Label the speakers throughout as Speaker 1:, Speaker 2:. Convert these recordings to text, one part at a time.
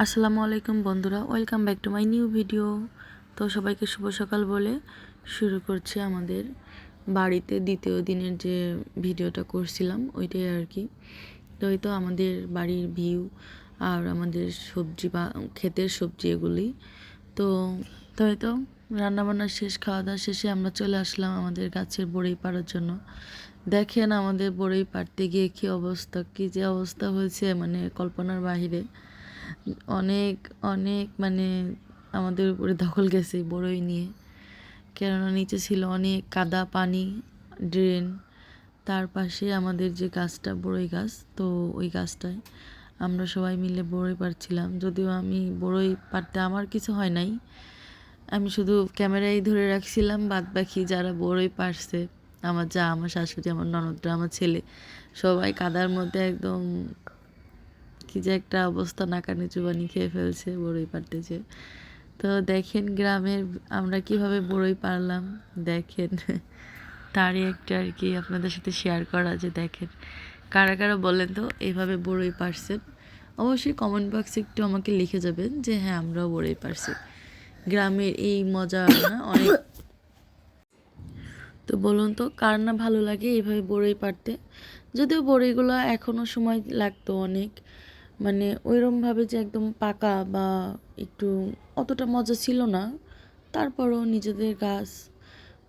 Speaker 1: আসসালামু আলাইকুম বন্ধুরা, welcome back to my new video. তো সবাইকে শুভ সকাল বলে শুরু করছি আমাদের বাড়িতে দ্বিতীয় দিনের যে ভিডিওটা করছিলাম ওইটাই আর কি। তো এই তো আমাদের বাড়ির ভিউ আর আমাদের সবজি বা ক্ষেতের সবজি এগুলি। তো তো এই তো রান্নাবান্না শেষ, খাওয়া দাওয়া শেষে আমরা চলে আসলাম আমাদের গাছের বড়ই পাড়ার জন্য। দেখেন আমাদের বড়ই পাড়তে গিয়ে কী অবস্থা, কী যে অবস্থা হয়েছে মানে কল্পনার বাহিরে। অনেক অনেক মানে আমাদের উপরে দখল গেছে বড়ই নিয়ে, কেননা নিচে ছিল অনেক কাদা পানি, ড্রেন। তার পাশে আমাদের যে গাছটা বড়ই গাছ, তো ওই গাছটায় আমরা সবাই মিলে বড়ই পাড়ছিলাম। যদিও আমি বড়ই পাড়তে আমার কিছু হয় নাই, আমি শুধু ক্যামেরাই ধরে রাখছিলাম। বাদ বাকি যারা বড়ই পাড়ছে, আমার যা, আমার শাশুড়ি, আমার ননদরা, আমার ছেলে, সবাই কাদার মধ্যে একদম কি যে একটা অবস্থা, নাকানি চুবানি খেয়ে ফেলছে বড়ই পারতেছে। তো দেখেন গ্রামের আমরা কিভাবে বড়ই পারলাম, দেখেন তারই একটা আর কি আপনাদের সাথে শেয়ার করা, যে দেখেন কারা কারা বলেন তো এইভাবে বড়ই পারছেন। অবশ্যই কমেন্ট বক্সে একটু আমাকে লিখে যাবেন যে হ্যাঁ আমরাও বড়ই পারছি। গ্রামের এই মজা না অনেক। তো বলুন তো কার না ভালো লাগে এইভাবে বড়ই পারতে। যদিও বড়িগুলো এখনও সময় লাগতো অনেক, মানে ওইরকমভাবে যে একদম পাকা বা একটু অতটা মজা ছিল না। তারপরও নিজেদের গাছ,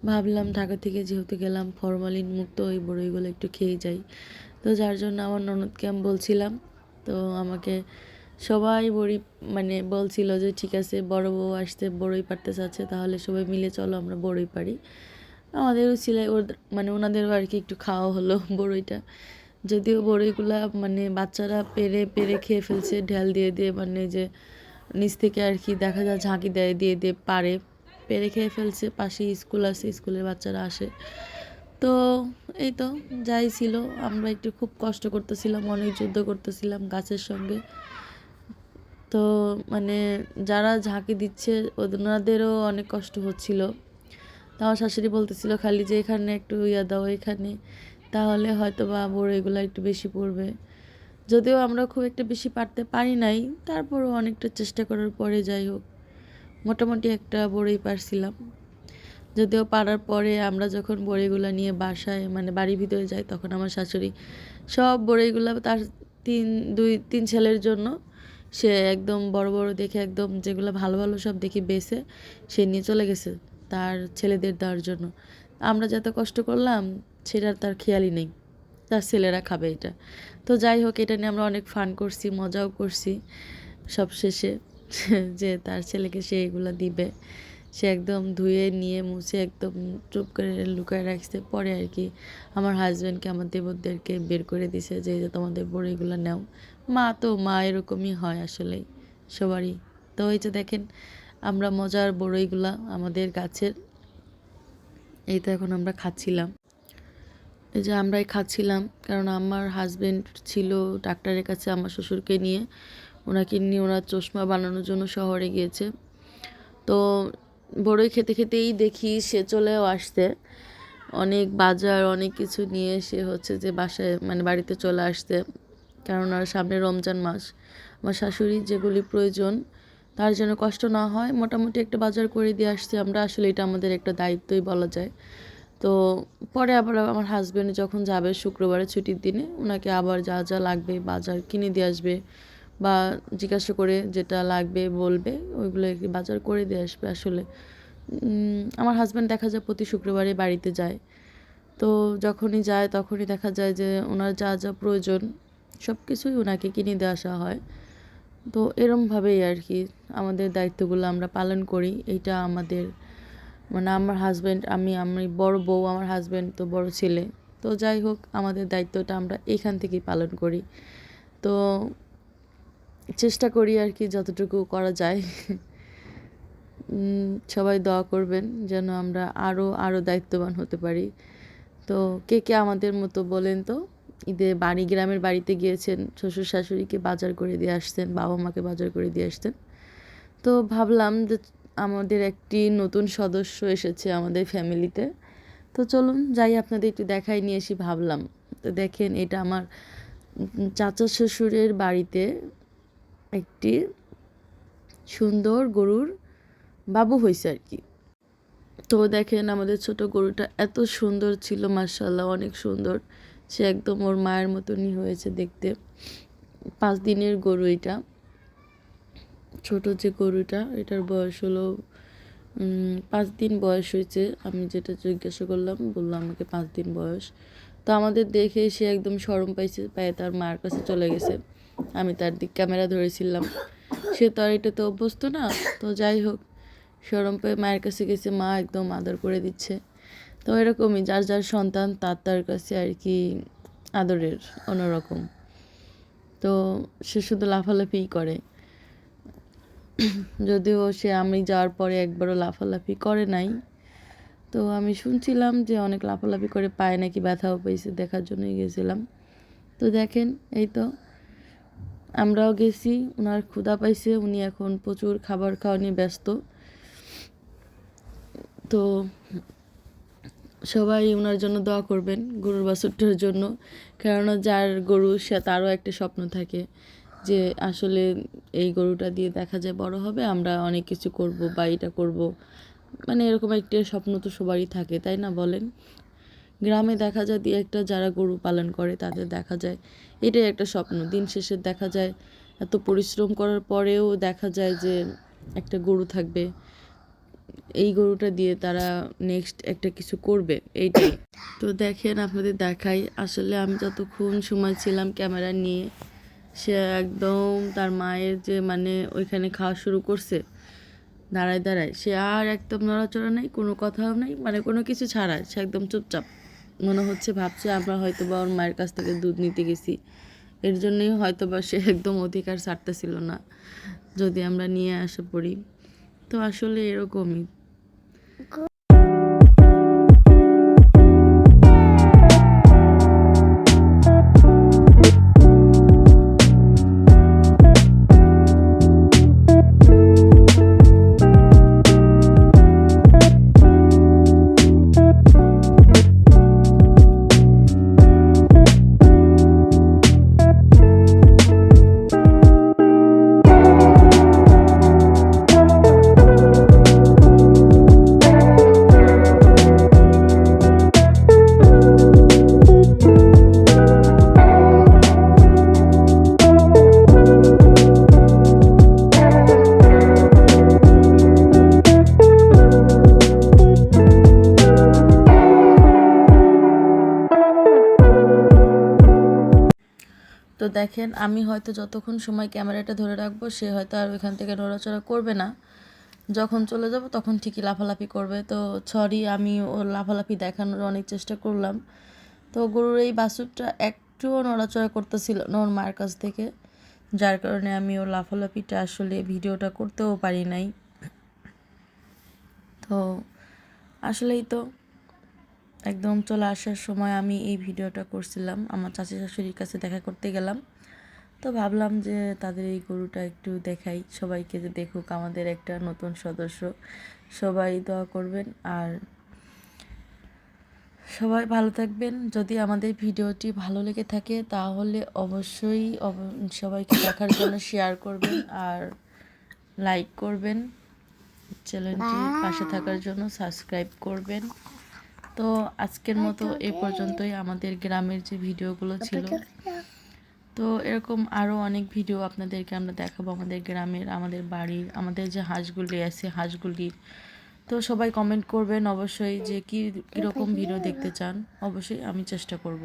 Speaker 1: ভাবলাম ঢাকা থেকে যেহেতু গেলাম ফরমালিন মুক্ত ওই বড়িগুলো একটু খেয়ে যাই। তো যার জন্য আমার ননদকে আমি বলছিলাম, তো আমাকে সবাই বড়ি মানে বলছিল যে ঠিক আছে বড় বউ আসতে বড়ই পাড়তে চাচ্ছে, তাহলে সবাই মিলে চলো আমরা বড়ই পারি। আমাদেরও সিলাই মানে ওনাদেরও আর কি একটু খাওয়া হলো বড়ইটা। যদিও বড়ইগুলা মানে বাচ্চারা পেরে পেরে খেয়ে ফেলছে ঢেল দিয়ে দিয়ে, মানে যে নিচ থেকে আর কি দেখা যায় ঝাঁকি দেয় দিয়ে দিয়ে পারে পেরে খেয়ে ফেলছে। পাশেই স্কুল আছে, স্কুলের বাচ্চারা আসে। তো এই তো যাই ছিল, আমরা একটু খুব কষ্ট করতেছিলাম, অনেক যুদ্ধ করতেছিলাম গাছের সঙ্গে। তো মানে যারা ঝাঁকি দিচ্ছে ওনাদেরও অনেক কষ্ট হচ্ছিল। তো আমার শাশুড়ি বলতেছিল খালি যে এখানে একটু ইয়া দাও এখানে, তাহলে হয়তো বা বড়ইগুলো একটু বেশি পড়বে। যদিও আমরা খুব একটা বেশি পারতে পারি নাই, তারপরও অনেকটা চেষ্টা করার পরে যাই হোক মোটামুটি একটা বড়ই পারছিলাম। যদিও পারার পরে আমরা যখন বড়িগুলো নিয়ে বাসায় মানে বাড়ির ভিতরে যাই, তখন আমার শাশুড়ি সব বড়িগুলো তার দুই তিন ছেলের জন্য সে একদম বড় বড় দেখে একদম যেগুলো ভালো ভালো সব দেখি বেছে সে নিয়ে চলে গেছে তার ছেলেদের দেওয়ার জন্য। আমরা যত কষ্ট করলাম সেটার তার খেয়ালই নেই, তার ছেলেরা খাবে এটা। তো যাই হোক এটা নিয়ে আমরা অনেক ফান করছি, মজাও করছি। সব শেষে যে তার ছেলেকে সে এগুলো দিবে, সে একদম ধুয়ে নিয়ে মুছে একদম চুপ করে লুকায় রাখছে। পরে আর কি আমার হাজব্যান্ডকে আমার দেবরদেরকে বের করে দিছে যে এই যে তোমাদের বড়িগুলো নাও। মা এরকমই হয় আসলেই সবারই। তো এই যে দেখেন আমরা মজার বড়ইগুলা আমাদের গাছের, এই তো এখন আমরা খাচ্ছিলাম। এই যে আমরাই খাচ্ছিলাম, কারণ আমার হাজব্যান্ড ছিল ডাক্তারের কাছে আমার শ্বশুরকে নিয়ে, ওনাকে নিয়ে ওনার চশমা বানানোর জন্য শহরে গিয়েছে। তো বড়ই খেতে খেতেই দেখি সে চলেও আসতে, অনেক বাজার অনেক কিছু নিয়ে সে হচ্ছে যে বাসায় মানে বাড়িতে চলে আসতে, কারণ আর সামনে রমজান মাস। আমার শাশুড়ি যেগুলি প্রয়োজন তার যেন কষ্ট না হয় মোটামুটি একটা বাজার করে দিয়ে আসছে আমরা। আসলে এটা আমাদের একটা দায়িত্বই বলা যায়। তো পরে আবার আমার হাজব্যান্ড যখন যাবে শুক্রবারে ছুটির দিনে, ওনাকে আবার যা যা লাগবে বাজার কিনে দিয়ে আসবে, বা জিজ্ঞাসা করে যেটা লাগবে বলবে ওইগুলো বাজার করে দিয়ে আসবে। আসলে আমার হাজব্যান্ড দেখা যায় প্রতি শুক্রবারে বাড়িতে যায়। তো যখনই যায় তখনই দেখা যায় যে ওনার যা যা প্রয়োজন সব কিছুই ওনাকে কিনে দিয়ে আসা হয়। তো এরমভাবেই আর কি আমাদের দায়িত্বগুলো আমরা পালন করি। এইটা আমাদের মানে আমার হাজব্যান্ড, আমি বড় বউ, আমার হাজব্যান্ড তো বড় ছেলে। তো যাই হোক আমাদের দায়িত্বটা আমরা এখান থেকেই পালন করি। তো চেষ্টা করি আর কি যতটুকু করা যায়। সবাই দোয়া করবেন যেন আমরা আরও আরও দায়িত্ববান হতে পারি। তো কে কে আমাদের মতো বলেন তো, ঈদে গ্রামের বাড়িতে গিয়েছেন, শ্বশুর শাশুড়িকে বাজার করে দিয়ে আসতেন, বাবা মাকে বাজার করে দিয়ে আসতেন। তো ভাবলাম যে আমাদের একটি নতুন সদস্য এসেছে আমাদের ফ্যামিলিতে, তো চলুন যাই আপনাদের একটু দেখাই নিয়ে এসি ভাবলাম। তো দেখেন এটা আমার চাচা শ্বশুরের বাড়িতে একটি সুন্দর গরুর বাবু হয়েছে আর কি। তো দেখেন আমাদের ছোট গরুটা এত সুন্দর ছিল, মাশাআল্লাহ অনেক সুন্দর। সে একদম ওর মায়ের মতনই হয়েছে দেখতে। 5 দিনের গরু এটা, ছোট যে গরুটা, এটার বয়স হলো 5 দিন বয়স হয়েছে। আমি যেটা জিজ্ঞাসা করলাম, বললো আমাকে 5 দিন বয়স। তো আমাদের দেখে সে একদম শরম পাইছে, পায়ে তার মার কাছে চলে গেছে। আমি তার দিক ক্যামেরা ধরেছিলাম, সে তো আর এটাতে অভ্যস্ত না। তো যাই হোক, শরম পেয়ে মায়ের কাছে গেছে, মা একদম আদর করে দিচ্ছে। তো এরকমই যার যার সন্তান তার তার কাছে আর কি আদরের অন্যরকম। তো সে শুধু লাফালাফিই করে, যদিও সে আমি যাওয়ার পরে একবারও লাফালাফি করে নাই। তো আমি শুনছিলাম যে অনেক লাফালাফি করে পায়ে নাকি ব্যথাও পেয়েছে, দেখার জন্যই গেছিলাম। তো দেখেন এই তো আমরাও গেছি, ওনার ক্ষুধা পাইছে, উনি এখন প্রচুর খাবার খাওয়া নিয়ে ব্যস্ত। তো সবাই ওনার জন্য দোয়া করবেন, গরুর বাছুরটার জন্য। কেননা যার গরু সে তারও একটা স্বপ্ন থাকে যে আসলে এই গরুটা দিয়ে দেখা যায় বড় হবে, আমরা অনেক কিছু করব বা এটা করব, মানে এরকম একটা স্বপ্ন তো সবারই থাকে, তাই না বলেন? গ্রামে দেখা যায় দিয়ে একটা যারা গরু পালন করে তাদের দেখা যায় এটাই একটা স্বপ্ন। দিন শেষে দেখা যায় এত পরিশ্রম করার পরেও দেখা যায় যে একটা গরু থাকবে, এই গরুটা দিয়ে তারা নেক্সট একটা কিছু করবে, এইটাই। তো দেখেন আপনাদের দেখাই, আসলে আমি যতক্ষণ সময় ছিলাম ক্যামেরা নিয়ে, সে একদম তার মায়ের যে মানে ওইখানে খাওয়া শুরু করছে দাঁড়ায় দাঁড়ায়, সে আর একদম নড়াচড়া নেই, কোনো কথাও নেই, মানে কোনো কিছু ছাড়ায় সে একদম চুপচাপ। মনে হচ্ছে ভাবছে আমরা হয়তো বা ওর মায়ের কাছ থেকে দুধ নিতে গেছি, এর জন্যই হয়তো বা সে একদম অধিকার ছাড়তেছিল না যদি আমরা নিয়ে আসা পড়ি। তো আসলে এরকমই। তো দেখেন আমি হয়তো যতক্ষণ সময় ক্যামেরাটা ধরে রাখবো সে হয়তো আর ওইখান থেকে নড়াচড়া করবে না, যখন চলে যাব তখন ঠিকই লাফালাফি করবে। তো সরি, আমি ওর লাফালাফি দেখানোর অনেক চেষ্টা করলাম। তো গরুর এই বাছুরটা একটুও নড়াচড়া করতেছিল না ওর মায়ের কাছ থেকে, যার কারণে আমি ওর লাফালাফিটা আসলে ভিডিওটা করতেও পারি নাই। তো আসলেই তো একদম চলে আসার সময় আমি এই ভিডিওটা করছিলাম, আমার চাচি শাশুড়ির কাছে দেখা করতে গেলাম। তো ভাবলাম যে তাদের এই গরুটা একটু দেখাই, সবাইকে যে দেখুক আমাদের একটা নতুন সদস্য। সবাই দোয়া করবেন আর সবাই ভালো থাকবেন। যদি আমাদের ভিডিওটি ভালো লেগে থাকে তাহলে অবশ্যই সবাইকে দেখার জন্য শেয়ার করবেন আর লাইক করবেন, চ্যানেলটির পাশে থাকার জন্য সাবস্ক্রাইব করবেন। তো আজকের মতো এ পর্যন্তই আমাদের গ্রামের যে ভিডিওগুলো ছিল। তো এরকম আরও অনেক ভিডিও আপনাদেরকে আমরা দেখাবো আমাদের গ্রামের, আমাদের বাড়ির, আমাদের যে হাঁসগুলি আছে হাঁসগুলির। তো সবাই কমেন্ট করবেন অবশ্যই যে কীরকম ভিডিও দেখতে চান, অবশ্যই আমি চেষ্টা করব।